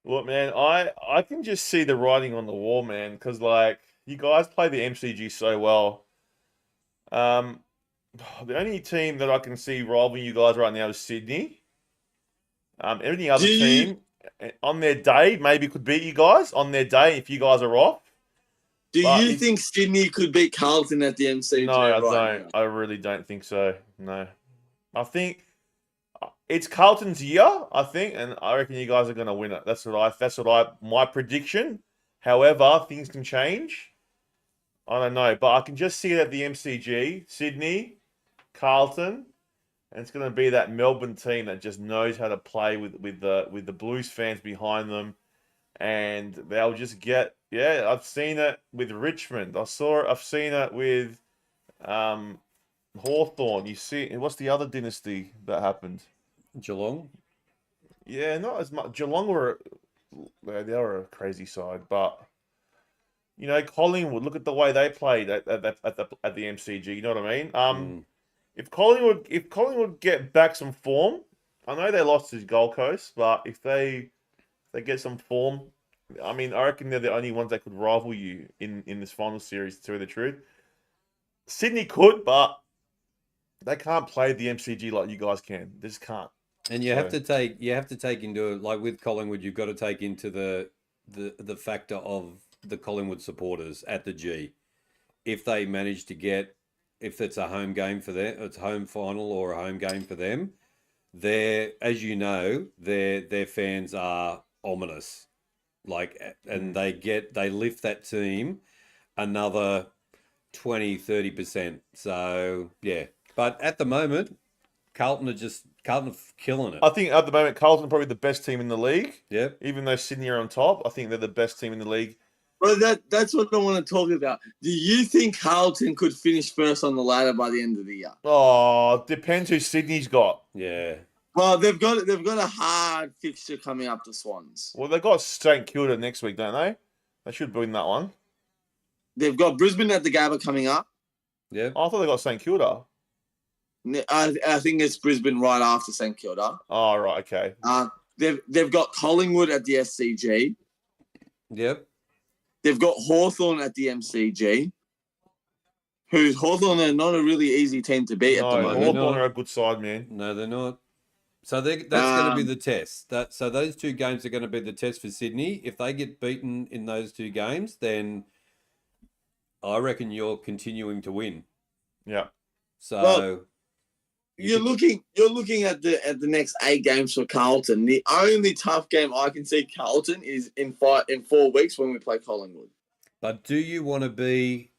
Look, man, I can just see the writing on the wall, man, because, like, you guys play the MCG so well. The only team that I can see rivaling you guys right now is Sydney. Any other team on their day maybe could beat you guys on their day if you guys are off. Do you think Sydney could beat Carlton at the MCG? No, I don't. I really don't think so. No. I think it's Carlton's year, I think, and I reckon you guys are going to win it. That's my prediction. However, things can change. I don't know, but I can just see it at the MCG, Sydney, Carlton, and it's going to be that Melbourne team that just knows how to play with the Blues fans behind them, and they'll just get. Yeah, I've seen it with Richmond. I've seen it with Hawthorn. You see, what's the other dynasty that happened? Geelong. Yeah, not as much. Geelong they were a crazy side, but You know, Collingwood. Look at the way they played at the MCG. You know what I mean? If Collingwood get back some form, I know they lost to Gold Coast, but if they get some form, I mean, I reckon they're the only ones that could rival you in this final series. To tell you the truth, Sydney could, but they can't play the MCG like you guys can. They just can't. And you have to take into, like with Collingwood, you've got to take into the factor of the Collingwood supporters at the G. If they manage to get, if it's a home game for them, it's home final or a home game for them, as you know, their fans are ominous. Like, and they lift that team another 20-30%. So yeah. But at the moment, Carlton are killing it. I think at the moment, Carlton are probably the best team in the league. Yep. Even though Sydney are on top, I think they're the best team in the league. Well, that's what I want to talk about. Do you think Carlton could finish first on the ladder by the end of the year? Oh, depends who Sydney's got. Yeah. Well, they've got a hard fixture coming up, the Swans. Well, they've got St Kilda next week, don't they? They should win that one. They've got Brisbane at the Gabba coming up. Yeah. Oh, I thought they got St Kilda. I think it's Brisbane right after St Kilda. Oh, right, okay. They've got Collingwood at the SCG. Yep. They've got Hawthorn at the MCG. Who's Hawthorn are not a really easy team to beat at the moment. Hawthorn are a good side, man. No, they're not. So that's going to be the test. So those two games are going to be the test for Sydney. If they get beaten in those two games, then I reckon you're continuing to win. Yeah. So well, you're looking at the next 8 games for Carlton. The only tough game I can see Carlton is in 4 weeks when we play Collingwood. But do you want to be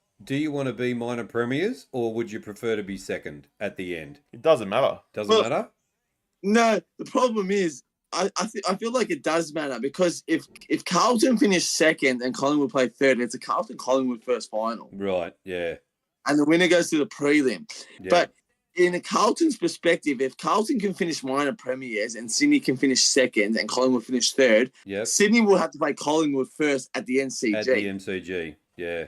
minor premiers, or would you prefer to be second at the end? It doesn't matter. Doesn't matter? No, the problem is I feel like it does matter, because if Carlton finish second and Collingwood play third, it's a Carlton-Collingwood first final. Right, yeah. And the winner goes to the prelim. Yeah. But in a Carlton's perspective, if Carlton can finish minor premiers and Sydney can finish second and Collingwood finish third, yep. Sydney will have to play Collingwood first at the MCG. At the MCG, yeah.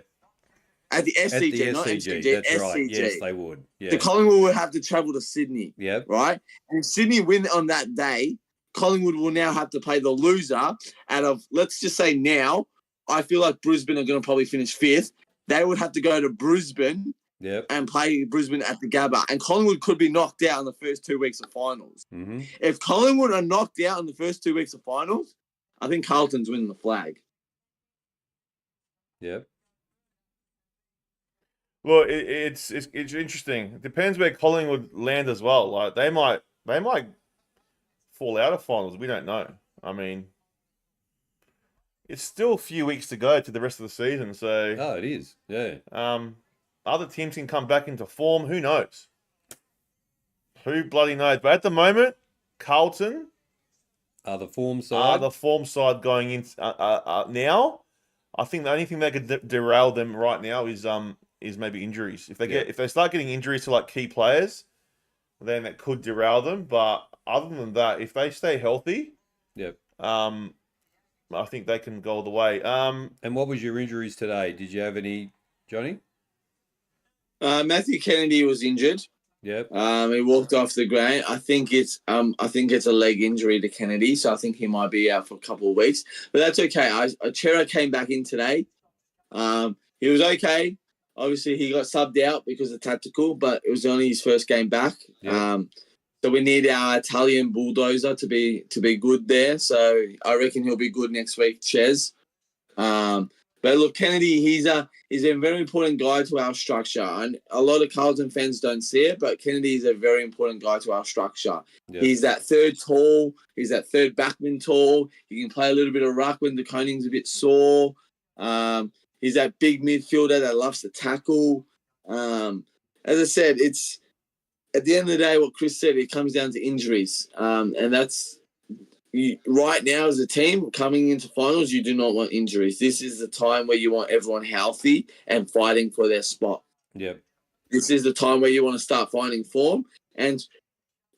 At the SCG, not MCG. That's SCG. right. Yes, they would. Yeah. The Collingwood will have to travel to Sydney. Yep. Right? And if Sydney win on that day, Collingwood will now have to play the loser out of, let's just say now, I feel like Brisbane are going to probably finish 5th. They would have to go to Brisbane. Yep. And play Brisbane at the Gabba. And Collingwood could be knocked out in the first 2 weeks of finals. Mm-hmm. If Collingwood are knocked out in the first 2 weeks of finals, I think Carlton's winning the flag. Yep. Well, it's interesting. It depends where Collingwood land as well. Like they might fall out of finals. We don't know. I mean, it's still a few weeks to go to the rest of the season. So it is. Yeah. Other teams can come back into form. Who knows? Who bloody knows? But at the moment, Carlton are the form side. Going in now. I think the only thing that could derail them right now is maybe injuries. If they start getting injuries to like key players, then that could derail them. But other than that, if they stay healthy, yep. I think they can go all the way. And what was your injuries today? Did you have any, Johnny? Matthew Kennedy was injured. Yep. He walked off the ground. I think it's a leg injury to Kennedy, so I think he might be out for a couple of weeks. But that's okay. Chera came back in today. He was okay. Obviously, he got subbed out because of tactical, but it was only his first game back. Yep. So we need our Italian bulldozer to be good there. So I reckon he'll be good next week, Ches. But look, Kennedy, he's a very important guy to our structure. And a lot of Carlton fans don't see it, but Kennedy is a very important guy to our structure. Yep. He's that third tall. He's that third backman tall. He can play a little bit of ruck when the coning's a bit sore. He's that big midfielder that loves to tackle. As I said, it's at the end of the day, what Chris said, it comes down to injuries. And that's... right now as a team coming into finals, you do not want injuries. This is the time where you want everyone healthy and fighting for their spot. Yep. This is the time where you want to start finding form. And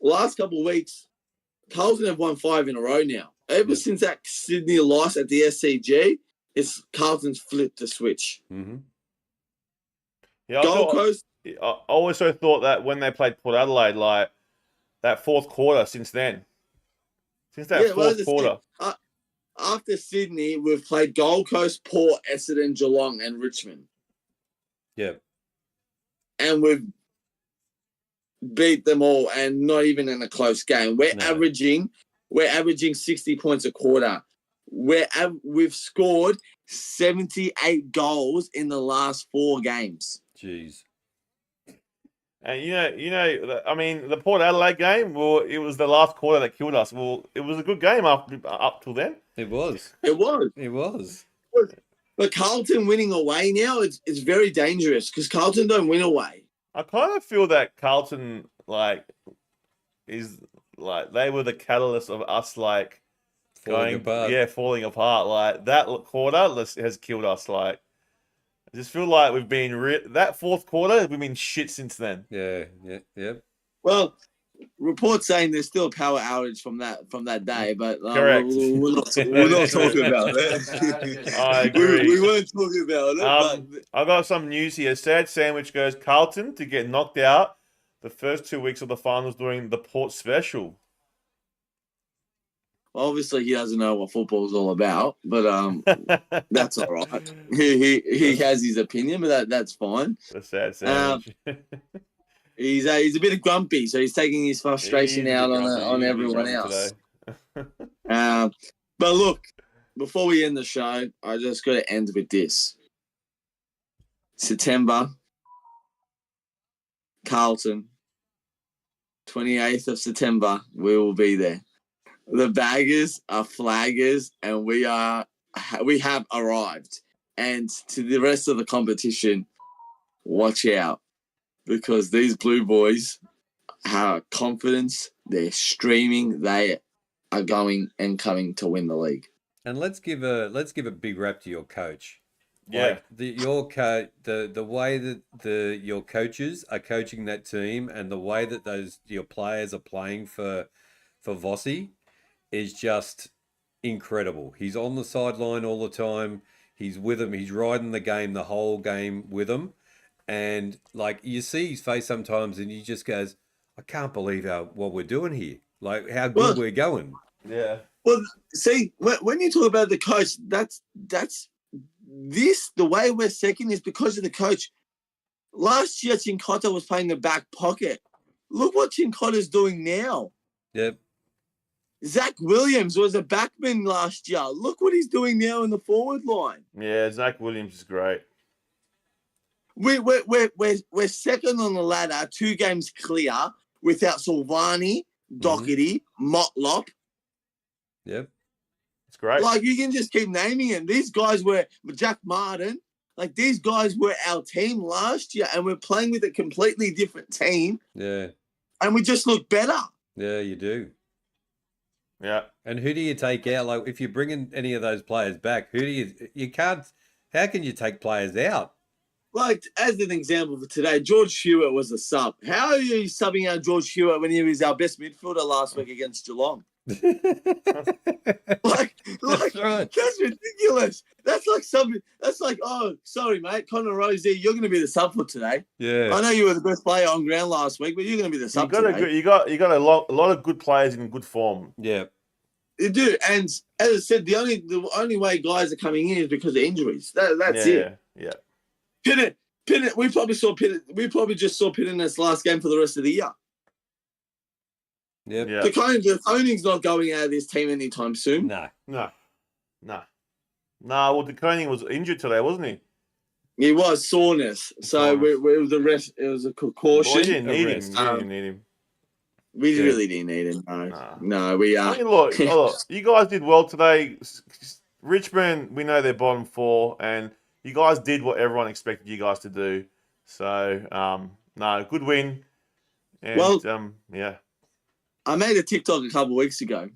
last couple of weeks, Carlton have won 5 in a row now. Ever since that Sydney loss at the SCG, It's Carlton's flipped the switch. Mm-hmm. Yeah, Gold Coast. I also thought that when they played Port Adelaide, like that fourth quarter, since that fourth quarter. After Sydney, we've played Gold Coast, Port, Essendon, Geelong, and Richmond. Yeah. And we've beat them all, and not even in a close game. We're averaging 60 points a quarter. We've scored 78 goals in the last 4 games. Jeez. And I mean, the Port Adelaide game, well, it was the last quarter that killed us. Well, it was a good game up till then. It was. It was. It was. But Carlton winning away now, it's very dangerous because Carlton don't win away. I kind of feel that Carlton, is they were the catalyst of us, Falling apart. Falling apart. Like, that quarter has killed us. Like, I just feel like we've been that fourth quarter, we've been shit since then. Yeah. Well, reports saying there's still a power outage from that day, but Correct. we're not talking about it. I agree. We weren't talking about it. I got some news here. Sad Sandwich goes Carlton to get knocked out the first 2 weeks of the finals during the Port Special. Obviously, he doesn't know what football is all about, but that's all right. He has his opinion, but that's fine. The Sad Sandwich. He's a bit grumpy, so he's taking his frustration out on everyone else. But look, before we end the show, I just got to end with this. September, Carlton, 28th of September, we will be there. The baggers are flaggers, and we have arrived. And to the rest of the competition, watch out, because these blue boys have confidence. They're streaming. They are going and coming to win the league. And let's give a big rap to your coach. Yeah, the way that your coaches are coaching that team, and the way that your players are playing for Vossi is just incredible. He's on the sideline all the time. He's with them. He's riding the game, the whole game with them. And you see his face sometimes, and he just goes, "I can't believe what we're doing here. Like, how good we're going." Yeah. Well, see, when you talk about the coach, that's the way we're second is because of the coach. Last year, Chincotta was playing the back pocket. Look what Chincotta's doing now. Yep. Zach Williams was a backman last year. Look what he's doing now in the forward line. Yeah, Zach Williams is great. We're second on the ladder, 2 games clear without Silvani, Doherty, Motlop. Yep. It's great. You can just keep naming them. These guys were Jack Martin. These guys were our team last year, and we're playing with a completely different team. Yeah. And we just look better. Yeah, you do. Yeah. And who do you take out? If you're bringing any of those players back, you can't, how can you take players out? As an example for today, George Hewitt was a sub. How are you subbing out George Hewitt when he was our best midfielder last week against Geelong? That's right. That's ridiculous. That's something. That's oh, sorry, mate. Connor Rosie, you're going to be the sub for today. Yeah. I know you were the best player on ground last week, but you're going to be the sub today. You got a lot of good players in good form. Yeah. You do, and as I said, the only way guys are coming in is because of injuries. That's it. Yeah. Pinnett. We probably just saw Pinnett in this last game for the rest of the year. Yep. Yeah. The Koning's not going out of this team anytime soon. No. Well, De Koning was injured today, wasn't he? He was soreness. So it was a rest. It was a caution. Well, you didn't need him. We really didn't need him. No, we are. I mean, look, you guys did well today. Richmond, we know they're bottom 4, and you guys did what everyone expected you guys to do. So, good win. And, yeah. I made a TikTok a couple of weeks ago.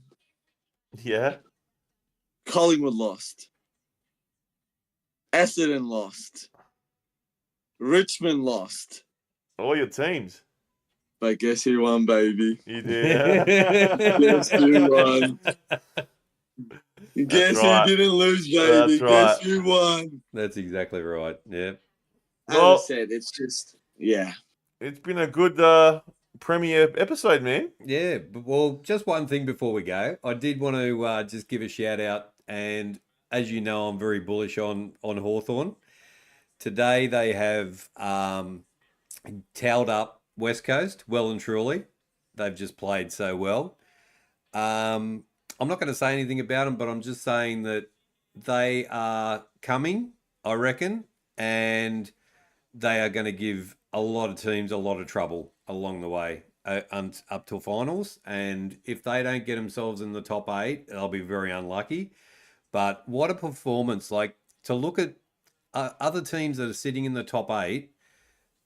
Yeah. Collingwood lost. Essendon lost. Richmond lost. All your teams. But guess who won, baby? You did. Guess who won? Guess right. who didn't lose, baby? That's right. Guess who won? That's exactly right. Yeah. As Well, I said, it's just, yeah. it's been a good premiere episode, man. Yeah. Well, just one thing before we go. I did want to just give a shout out. And as you know, I'm very bullish on Hawthorn. Today they have towed up West Coast well and truly. They've just played so well. I'm not going to say anything about them, but I'm just saying that they are coming, I reckon, and they are going to give a lot of teams a lot of trouble along the way up to finals. And if they don't get themselves in the top 8, they'll be very unlucky. But what a performance. Like, to look at other teams that are sitting in the top 8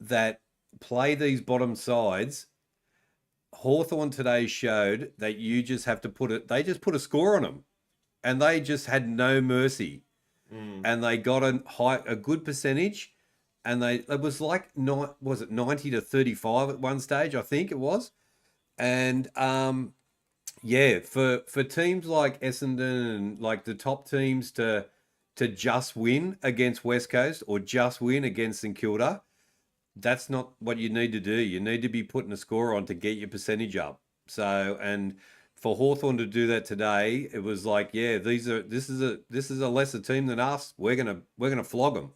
that play these bottom sides. Hawthorn today showed that you just have to they just put a score on them, and they just had no mercy. And they got a good percentage, and it was like, was it 90 to 35 at one stage, I think it was. And yeah, for teams like Essendon and like the top teams to just win against West Coast or just win against St Kilda, that's not what you need to do. You need to be putting a score on to get your percentage up. So, and for Hawthorn to do that today, it was like, yeah, this is a lesser team than us. We're gonna flog them,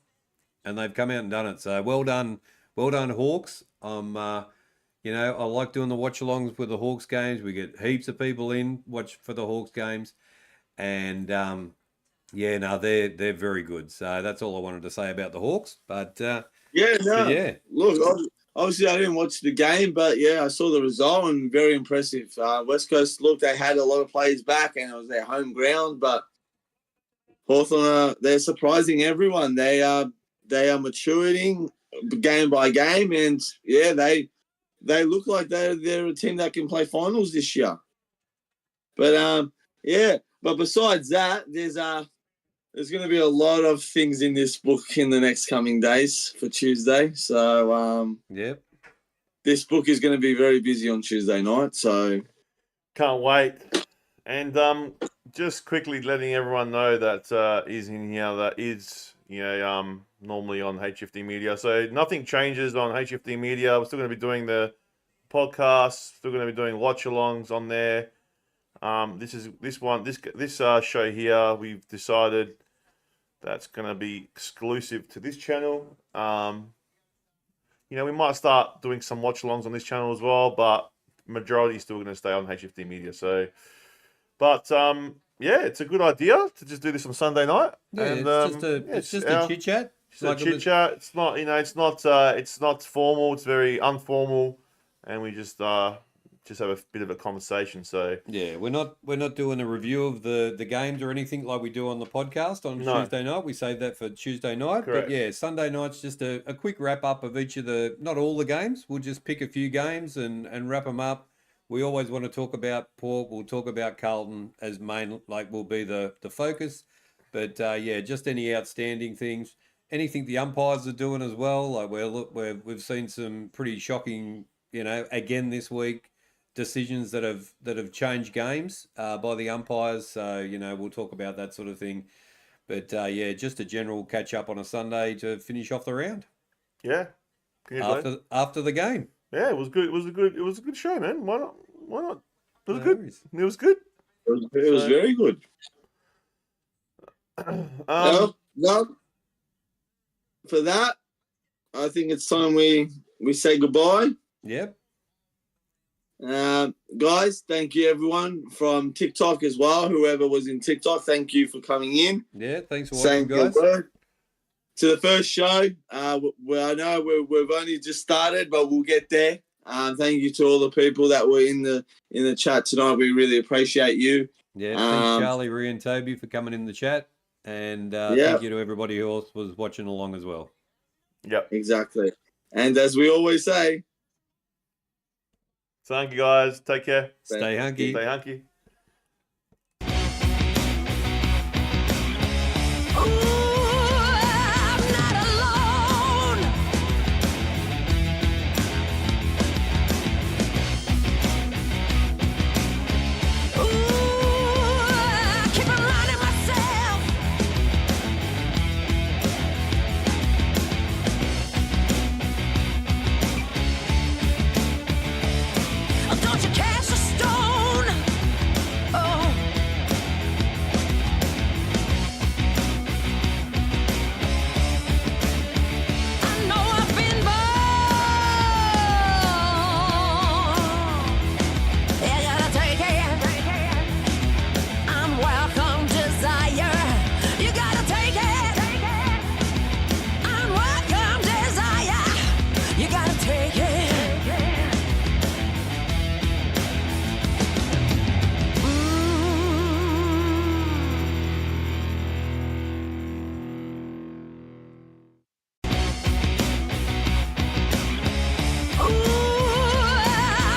and they've come out and done it. So well done, Hawks. I like doing the watch-alongs with the Hawks games. We get heaps of people in watch for the Hawks games, and yeah, no, they're very good. So that's all I wanted to say about the Hawks. But yeah. Look, obviously I didn't watch the game, but yeah, I saw the result and very impressive. West Coast, look, they had a lot of players back and it was their home ground, but Hawthorn, they're surprising everyone. They are maturing game by game, and yeah, they look like they're a team that can play finals this year. But yeah, but besides that, there's going to be a lot of things in this book in the next coming days for Tuesday. So yep, this book is going to be very busy on Tuesday night. So can't wait. And just quickly letting everyone know that is in here that is normally on HFD Media. So nothing changes on HFD Media. We're still going to be doing the podcast. Still going to be doing watch-alongs on there. This show here, we've decided that's going to be exclusive to this channel. We might start doing some watch-alongs on this channel as well, but majority is still going to stay on HFD Media. So, but yeah, it's a good idea to just do this on Sunday night. Yeah, and, it's just a chit chat. It's a chit chat. It's not, it's not formal. It's very informal, and we just have a bit of a conversation. So yeah, we're not doing a review of the games or anything like we do on the podcast on Tuesday night. We save that for Tuesday night. Correct. But yeah, Sunday night's just a quick wrap up of each of not all the games. We'll just pick a few games and wrap them up. We always want to talk about Port. We'll talk about Carlton as main, will be the focus. But yeah, just any outstanding things. Anything the umpires are doing as well. Like we've seen some pretty shocking, again this week, decisions that have changed games by the umpires. So we'll talk about that sort of thing. But yeah, just a general catch up on a Sunday to finish off the round. Yeah. After the game. Yeah, it was good. It was a good show, man. Why not? It was good. It was good. It was very good. No, for that, I think it's time we say goodbye. Yep. Guys, thank you everyone from TikTok as well. Whoever was in TikTok, thank you for coming in. Yeah, thanks for watching, guys. To the first show. I know we've only just started, but we'll get there. Thank you to all the people that were in the chat tonight. We really appreciate you. Yeah, thanks Charlie, Ree, and Toby for coming in the chat, and thank you to everybody who else was watching along as well. Yep, exactly. And as we always say, thank you guys. Take care. Stay hunky. Stay hunky.